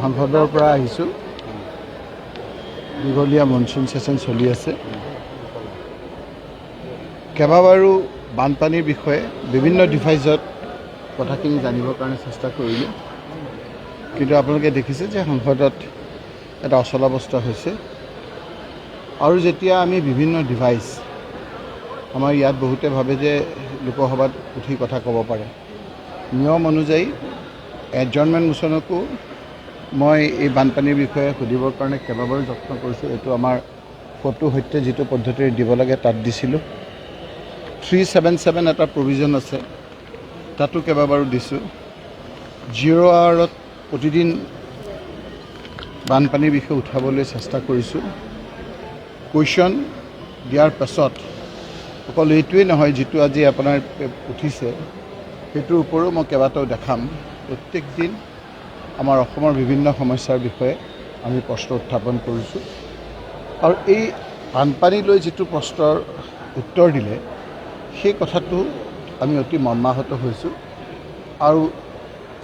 সংসদৰ পৰা আহিছোঁ। দীঘলীয়া মনসুন সেশন চলি আছে। কেইবাবাৰো বানপানীৰ বিষয়ে বিভিন্ন ডিভাইজত কথাখিনি জানিবৰ কাৰণে চেষ্টা কৰিলোঁ, কিন্তু আপোনালোকে দেখিছে যে সংসদত এটা অচলাৱস্থা হৈছে। আৰু যেতিয়া আমি বিভিন্ন ডিভাইচ, আমাৰ ইয়াত বহুতে ভাবে যে লোকসভাত উঠি কথা ক'ব পাৰে। নিয়ম অনুযায়ী এডজৰ্ণমেণ্ট মোচনকো মই এই বানপানীৰ বিষয়ে সুধিবৰ কাৰণে কেইবাবাৰো যত্ন কৰিছোঁ। এইটো আমাৰ ফটো সৈতে যিটো পদ্ধতিৰে দিব লাগে তাত দিছিলোঁ। 377 এটা প্ৰভিজন আছে, তাতো কেইবাবাৰো দিছোঁ। 0 আৱাৰত প্ৰতিদিন বানপানীৰ বিষয়ে উঠাবলৈ চেষ্টা কৰিছোঁ। কুৱেশ্যন দিয়াৰ পাছত অকল এইটোৱেই নহয়, যিটো আজি আপোনাৰ উঠিছে সেইটোৰ ওপৰো মই কেইবাটাও দেখাম। প্ৰত্যেক দিন আমাৰ অসমৰ বিভিন্ন সমস্যাৰ বিষয়ে আমি প্ৰশ্ন উত্থাপন কৰিছোঁ। আৰু এই বানপানী লৈ যিটো প্ৰশ্নৰ উত্তৰ দিলে সেই কথাটো আমি অতি মৰ্মাহত হৈছোঁ। আৰু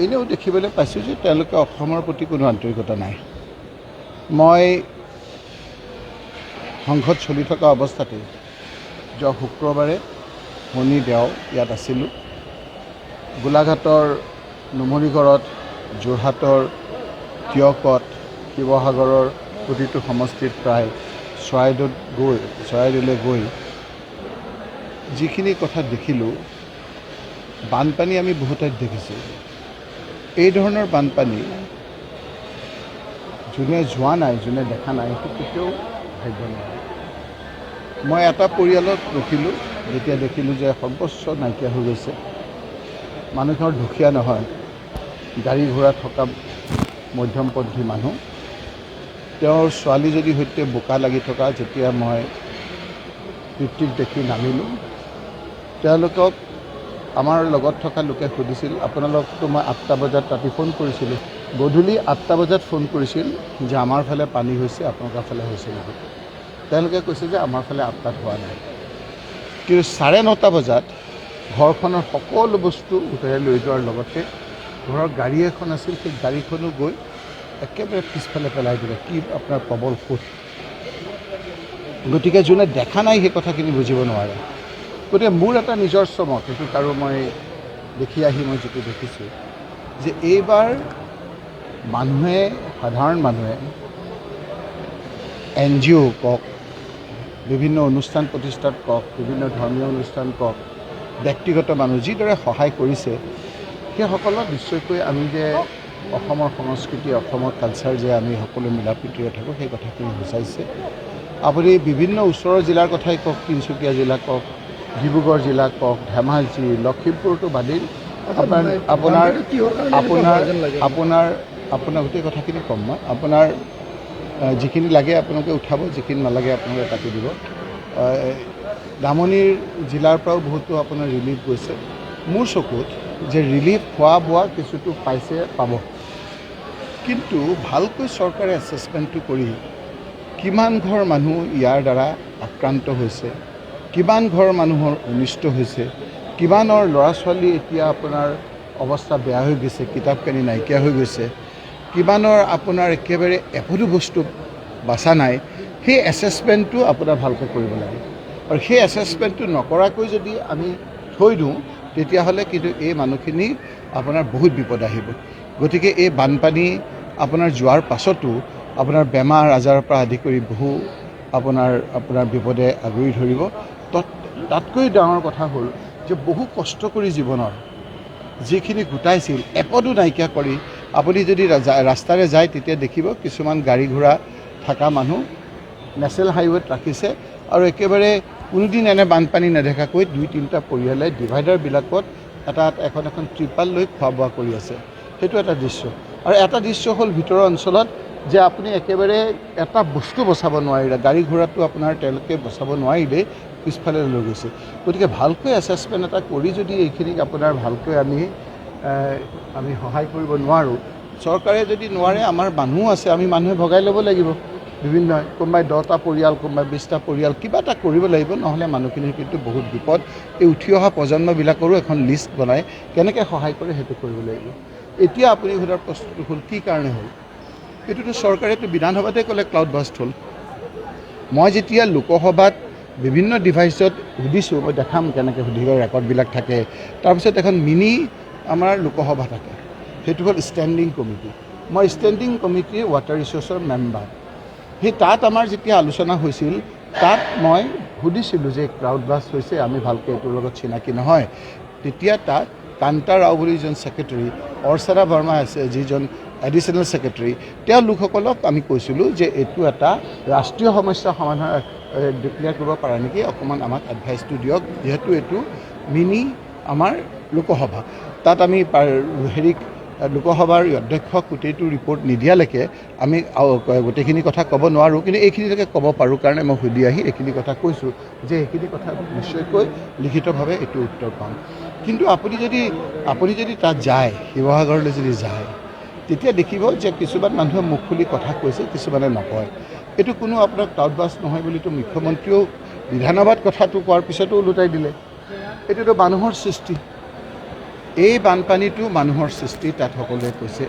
এনেও দেখিবলৈ পাইছোঁ যে তেওঁলোকে অসমৰ প্ৰতি কোনো আন্তৰিকতা নাই। মই সংসদ চলি থকা অৱস্থাতেই যোৱা শুক্ৰবাৰে শনি দেও ইয়াত আছিলোঁ। গোলাঘাটৰ নুমলীগড়ত, যোৰহাটৰ তিয়কত, শিৱসাগৰৰ প্ৰতিটো সমষ্টিত প্ৰায় চৰাইদেউলৈ গৈ যিখিনি কথা দেখিলোঁ, বানপানী আমি বহুত ঠাইত দেখিছোঁ। এই ধৰণৰ বানপানী যোনে যোৱা নাই, যোনে দেখা নাই, সেইটো কেতিয়াও ভাবিব নোৱাৰে। মই এটা পৰিয়ালত ৰখিলোঁ, যেতিয়া দেখিলোঁ যে সৰ্বোচ্চ নাইকিয়া হৈ গৈছে। মানুহৰ দুখীয়া নহয়, গাড়ী ঘোঁৰা থকা মধ্যমপন্থী মানুহ। তেওঁৰ ছোৱালীজনীৰ সৈতে বোকা লাগি থকা যেতিয়া মই পিতৃক দেখি নামিলোঁ, তেওঁলোকক আমাৰ লগত থকা লোকে সুধিছিল, আপোনালোকতো মই 8টা বজাত ৰাতি ফোন কৰিছিলোঁ, গধূলি 8টা বজাত ফোন কৰিছিল যে আমাৰ ফালে পানী হৈছে, আপোনালোকৰ ফালে হৈছে নেকি? তেওঁলোকে কৈছে যে আমাৰ ফালে 8টাত হোৱা নাই। কিন্তু 9:30 বজাত ঘৰখনৰ সকলো বস্তু উটাই লৈ যোৱাৰ লগতে ঘৰৰ গাড়ী এখন আছিল, সেই গাড়ীখনো গৈ একেবাৰে পিছফালে পেলাই দিলে। কি আপোনাৰ প্ৰবল সোঁত! গতিকে যোনে দেখা নাই সেই কথাখিনি বুজিব নোৱাৰে। গতিকে মোৰ এটা নিজস্ব মত, সেইটো কাৰো মই দেখি আহি মই যিটো দেখিছোঁ যে এইবাৰ মানুহে, সাধাৰণ মানুহে, NGO কওক, বিভিন্ন অনুষ্ঠান প্ৰতিষ্ঠান কওক, বিভিন্ন ধৰ্মীয় অনুষ্ঠান কওক, ব্যক্তিগত মানুহ যিদৰে সহায় কৰিছে, সেইসকলক নিশ্চয়কৈ আমি যে অসমৰ সংস্কৃতি, অসমৰ কালচাৰ যে আমি সকলো মিলা প্ৰীতিৰে থাকোঁ, সেই কথাখিনি সূচাইছে। আপুনি বিভিন্ন ওচৰৰ জিলাৰ কথাই কওক, তিনিচুকীয়া জিলা কওক, ডিব্ৰুগড় জিলা কওক, ধেমাজি, লখিমপুৰটো বাদেই আপোনাৰ গোটেই কথাখিনি ক'ম মই। আপোনাৰ যিখিনি লাগে আপোনালোকে উঠাব, যিখিনি নালাগে আপোনালোকে কাটি দিব। নামনিৰ জিলাৰ পৰাও বহুতো আপোনাৰ ৰিলিফ গৈছে। মোৰ চকুত যে ৰিলিফ খোৱা বোৱা কিছুটো পাইছে, পাব, কিন্তু ভালকৈ চৰকাৰে এছেছমেণ্টটো কৰি কিমান ঘৰ মানুহ ইয়াৰ দ্বাৰা আক্ৰান্ত হৈছে, কিমান ঘৰ মানুহৰ অনিষ্ট হৈছে, কিমানৰ ল'ৰা ছোৱালী এতিয়া আপোনাৰ অৱস্থা বেয়া হৈ গৈছে, কিতাপ কানি নাইকিয়া হৈ গৈছে, কিমানৰ আপোনাৰ একেবাৰে একোটো বস্তু বাচা নাই, সেই এছেছমেণ্টটো আপোনাৰ ভালকৈ কৰিব লাগে। আৰু সেই এছেছমেণ্টটো নকৰাকৈ যদি আমি থৈ দিওঁ, তেতিয়াহ'লে কিন্তু এই মানুহখিনি আপোনাৰ বহুত বিপদ আহিব। গতিকে এই বানপানী আপোনাৰ যোৱাৰ পাছতো আপোনাৰ বেমাৰ আজাৰৰ পৰা আদি কৰি বহু আপোনাৰ বিপদে আগুৰি ধৰিব। তাতকৈ ডাঙৰ কথা হ'ল যে বহু কষ্ট কৰি জীৱনৰ যিখিনি গোটাইছিল একোটো নাইকিয়া কৰি আপুনি যদি ৰাস্তাৰে যায়, তেতিয়া দেখিব কিছুমান গাড়ী ঘোঁৰা থকা মানুহ নেশ্যনেল হাইৱেত ৰাখিছে আৰু একেবাৰে কোনোদিন এনে বানপানী নেদেখাকৈ 2-3টা পৰিয়ালে ডিভাইডাৰবিলাকত এখন ত্ৰিপাল লৈ খোৱা বোৱা কৰি আছে। সেইটো এটা দৃশ্য। আৰু এটা দৃশ্য হ'ল ভিতৰৰ অঞ্চলত যে আপুনি একেবাৰে এটা বস্তু বচাব নোৱাৰিলে, গাড়ী ঘোঁৰাটো আপোনাৰ তেওঁলোকে বচাব নোৱাৰিলেই পিছফালে লৈ গৈছে। গতিকে ভালকৈ এছেছমেণ্ট এটা কৰি যদি এইখিনিক আপোনাৰ ভালকৈ আমি সহায় কৰিব নোৱাৰোঁ, চৰকাৰে যদি নোৱাৰে, আমাৰ মানুহো আছে, আমি মানুহে ভগাই ল'ব লাগিব। বিভিন্ন কোনোবাই 10টা পৰিয়াল, কোনোবাই 20টা পৰিয়াল, কিবা এটা কৰিব লাগিব, নহ'লে মানুহখিনিৰ কিন্তু বহুত বিপদ। এই উঠি অহা প্ৰজন্মবিলাকৰো এখন লিষ্ট বনাই কেনেকৈ সহায় কৰে সেইটো কৰিব লাগিব। এতিয়া আপুনি সোধাৰ প্ৰশ্নটো হ'ল কি কাৰণে হ'ল। এইটোতো চৰকাৰেতো বিধানসভাতে ক'লে ক্লাউড বাষ্ট হ'ল। মই যেতিয়া লোকসভাত বিভিন্ন ডিভাইচত সুধিছোঁ, মই দেখাম কেনেকৈ সুধিব, ৰেকৰ্ডবিলাক থাকে। তাৰপিছত এখন মিনি আমাৰ লোকসভা থাকে, সেইটো হ'ল ষ্টেণ্ডিং কমিটি। মই ষ্টেণ্ডিং কমিটিৰ ৱাটাৰ ৰিচোৰ্চৰ মেম্বাৰ। সেই তাত আমাৰ যেতিয়া আলোচনা হৈছিল, তাত মই সুধিছিলোঁ যে ক্লাউড বাষ্ট হৈছে, আমি ভালকৈ এইটোৰ লগত চিনাকি নহয়। তেতিয়া তাত কান্তা ৰাও বুলি যিজন ছেক্ৰেটেৰী, অৰ্চনা বৰ্মা আছে যিজন এডিশ্যনেল ছেক্ৰেটেৰী, তেওঁ লোকসকলক আমি কৈছিলোঁ যে এইটো এটা ৰাষ্ট্ৰীয় সমস্যা সমাধান ডিক্লেয়াৰ কৰিব পাৰে নেকি, অকণমান আমাক এডভাইচটো দিয়ক, যিহেতু এইটো মিনি আমাৰ লোকসভা। তাত আমি লোকসভাৰ অধ্যক্ষক গোটেইটো ৰিপৰ্ট নিদিয়ালৈকে আমি গোটেইখিনি কথা ক'ব নোৱাৰোঁ, কিন্তু এইখিনিলৈকে ক'ব পাৰোঁ কাৰণে মই সুধি আহি এইখিনি কথা কৈছোঁ যে এইখিনি কথা নিশ্চয়কৈ লিখিতভাৱে এইটো উত্তৰ পাম। কিন্তু আপুনি যদি তাত যায়, শিৱসাগৰলৈ যদি যায়, তেতিয়া দেখিব যে কিছুমান মানুহে মুখ খুলি কথা কৈছে, কিছুমানে নকয়। এইটো কোনো আপোনাৰ ক্লাউড বাষ্ট নহয় বুলিতো মুখ্যমন্ত্ৰীয়েও বিধানসভাত কথাটো কোৱাৰ পিছতো ওলোটাই দিলে। এইটোতো মানুহৰ সৃষ্টি, এই বানপানীটো মানুহৰ সৃষ্টি, তাত সকলোৱে কৈছে।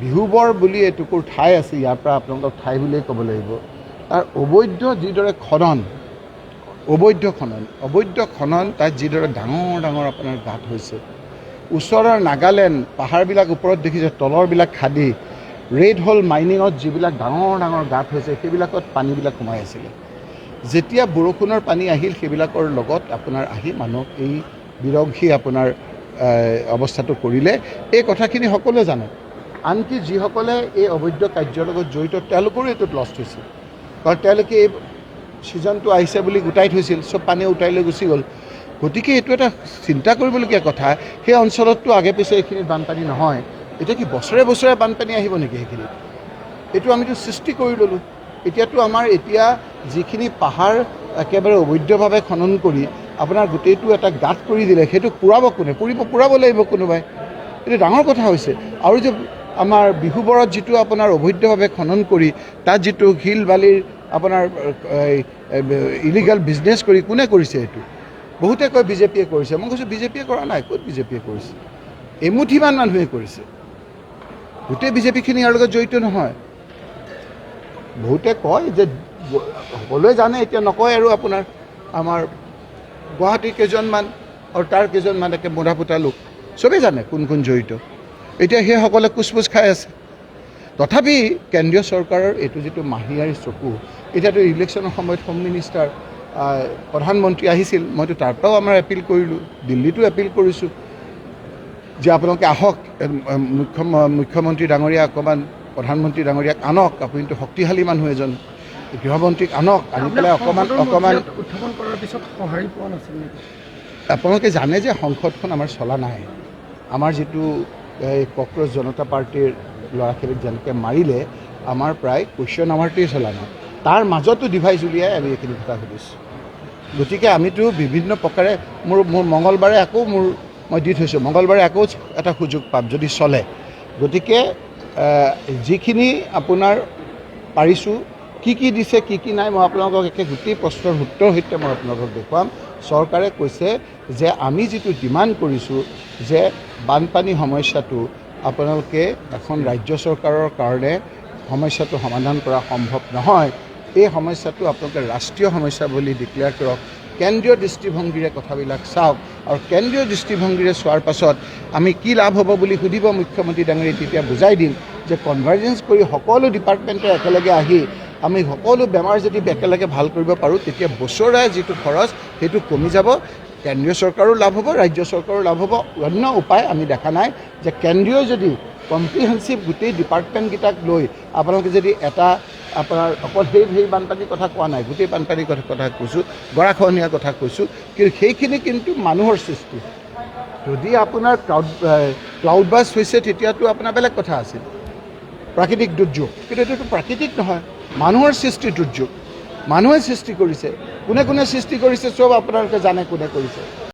বিহুবৰ বুলি এটুকুৰ ঠাই আছে, ইয়াৰ পৰা আপোনালোকক ঠাই বুলিয়েই ক'ব লাগিব। তাৰ অবৈধ যিদৰে অবৈধ খনন তাত যিদৰে ডাঙৰ ডাঙৰ আপোনাৰ গাঁত হৈছে। ওচৰৰ নাগালেণ্ড পাহাৰবিলাক ওপৰত দেখিছে, তলৰবিলাক খাদী। ৰেড হোল মাইনিঙত যিবিলাক ডাঙৰ ডাঙৰ গাঁত হৈছে, সেইবিলাকত পানীবিলাক সোমাই আছিলে। যেতিয়া বৰষুণৰ পানী আহিল, সেইবিলাকৰ লগত আপোনাৰ আহি মানুহক এই বিৰংশী আপোনাৰ অৱস্থাটো কৰিলে। এই কথাখিনি সকলোৱে জানে, আনকি যিসকলে এই অবৈধ কাৰ্যৰ লগত জড়িত তেওঁলোকৰো এইটোত লষ্ট হৈছিল, কাৰণ তেওঁলোকে এই ছিজনটো আহিছে বুলি গোটাই থৈছিল, চব পানী উটাই লৈ গুচি গ'ল। গতিকে এইটো এটা চিন্তা কৰিবলগীয়া কথা। সেই অঞ্চলততো আগে পিছে এইখিনিত বানপানী নহয়, এতিয়া কি বছৰে বছৰে বানপানী আহিব নেকি সেইখিনিত? এইটো আমিতো সৃষ্টি কৰি ল'লোঁ। এতিয়াতো আমাৰ যিখিনি পাহাৰ একেবাৰে অবৈধভাৱে খনন কৰি আপোনাৰ গোটেইটো এটা গাঁত কৰি দিলে, সেইটো পুৰাব কোনে? পুৰাব লাগিব কোনোবাই। এইটো ডাঙৰ কথা হৈছে। আৰু যে আমাৰ বিহুবৰত যিটো আপোনাৰ অবৈধভাৱে খনন কৰি তাত যিটো শিল বালিৰ আপোনাৰ ইলিগেল বিজনেছ কৰি কোনে কৰিছে? এইটো বহুতে কয় বিজেপিয়ে কৰিছে। মই কৈছোঁ বিজেপিয়ে কৰা নাই। ক'ত বিজেপিয়ে কৰিছে? এমুঠিমান মানুহে কৰিছে, গোটেই বিজেপিখিনি ইয়াৰ লগত জড়িত নহয়। বহুতে কয় যে সকলোৱে জানে, এতিয়া নকয় আৰু আপোনাৰ আমাৰ গুৱাহাটীৰ কেইজনমান আৰু তাৰ কেইজনমান একে মুধা ফুটা লোক, চবেই জানে কোন কোন জড়িত। এতিয়া সেইসকলে কোচপোচ খাই আছে। তথাপি কেন্দ্ৰীয় চৰকাৰৰ এইটো যিটো মাহিয়াৰী চকু, এতিয়াতো ইলেকশ্যনৰ সময়ত হোম মিনিষ্টাৰ প্ৰধানমন্ত্ৰী আহিছিল, মইতো তাৰ পৰাও আমাৰ এপিল কৰিলোঁ, দিল্লীতো এপিল কৰিছোঁ যে আপোনালোকে আহক, মুখ্যমন্ত্ৰী ডাঙৰীয়া অকণমান প্ৰধানমন্ত্ৰী ডাঙৰীয়াক আনক, আপুনিতো শক্তিশালী মানুহ এজন, গৃহমন্ত্ৰীক আনক, আনি পেলাই অকণমান উত্থাপন কৰাৰ পিছত সঁহাৰি পোৱা নাছিল নেকি? আপোনালোকে জানে যে সংসদখন আমাৰ চলা নাই। আমাৰ যিটো এই কক্ৰজ জনতা পাৰ্টীৰ ল'ৰাখিনিক যেনেকৈ মাৰিলে, আমাৰ প্ৰায় কুৱেশ্যন আৱাৰটোৱে চলা নাই। তাৰ মাজতো ডিভাইচ উলিয়াই আমি এইখিনি কথা সুধিছোঁ। গতিকে আমিতো বিভিন্ন প্ৰকাৰে মোৰ মঙলবাৰে আকৌ মই দি থৈছোঁ, মঙলবাৰে আকৌ এটা সুযোগ পাম যদি চলে। গতিকে যিখিনি আপোনাৰ পাৰিছোঁ, কি দিছে কি নাই, মই আপোনালোকক গোটেই প্ৰশ্নৰ উত্তৰ সৈতে মই আপোনালোকক দেখুৱাম। চৰকাৰে কৈছে যে আমি যিটো ডিমাণ্ড কৰিছোঁ যে বানপানী সমস্যাটো আপোনালোকে এখন ৰাজ্য চৰকাৰৰ কাৰণে সমস্যাটো সমাধান কৰা সম্ভৱ নহয়, এই সমস্যাটো আপোনালোকে ৰাষ্ট্ৰীয় সমস্যা বুলি ডিক্লেয়াৰ কৰক। কেন্দ্ৰীয় দৃষ্টিভংগীৰে কথাবিলাক চাওক, আৰু কেন্দ্ৰীয় দৃষ্টিভংগীৰে চোৱাৰ পাছত আমি কি লাভ হ'ব বুলি সুধিব মুখ্যমন্ত্ৰী ডাঙৰীয়াই, তেতিয়া বুজাই দিম যে কনভাৰ্জেঞ্চ কৰি সকলো ডিপাৰ্টমেণ্টে একেলগে আহি আমি সকলো বেমাৰ যদি একেলগে ভাল কৰিব পাৰোঁ, তেতিয়া বছৰে যিটো খৰচ সেইটো কমি যাব। কেন্দ্ৰীয় চৰকাৰো লাভ হ'ব, ৰাজ্য চৰকাৰো লাভ হ'ব। অন্য উপায় আমি দেখা নাই যে কেন্দ্ৰীয় যদি কম্প্ৰিহেনচিভ গোটেই ডিপাৰ্টমেণ্টকেইটাক লৈ আপোনালোকে যদি এটা আপোনাৰ অকল সেই বানপানীৰ কথা কোৱা নাই, গোটেই বানপানীৰ কথা কৈছোঁ, গৰাখহনীয়াৰ কথা কৈছোঁ, কিন্তু সেইখিনি কিন্তু মানুহৰ সৃষ্টি। যদি আপোনাৰ ক্লাউড বাষ্ট হৈছে তেতিয়াতো আপোনাৰ বেলেগ কথা আছিল, প্ৰাকৃতিক দুৰ্যোগ। কিন্তু এইটোতো প্ৰাকৃতিক নহয়, মানুহৰ সৃষ্টি দুৰ্যোগ। মানুহে সৃষ্টি কৰিছে। কোনে সৃষ্টি কৰিছে চব আপোনালোকে জানে কোনে কৰিছে।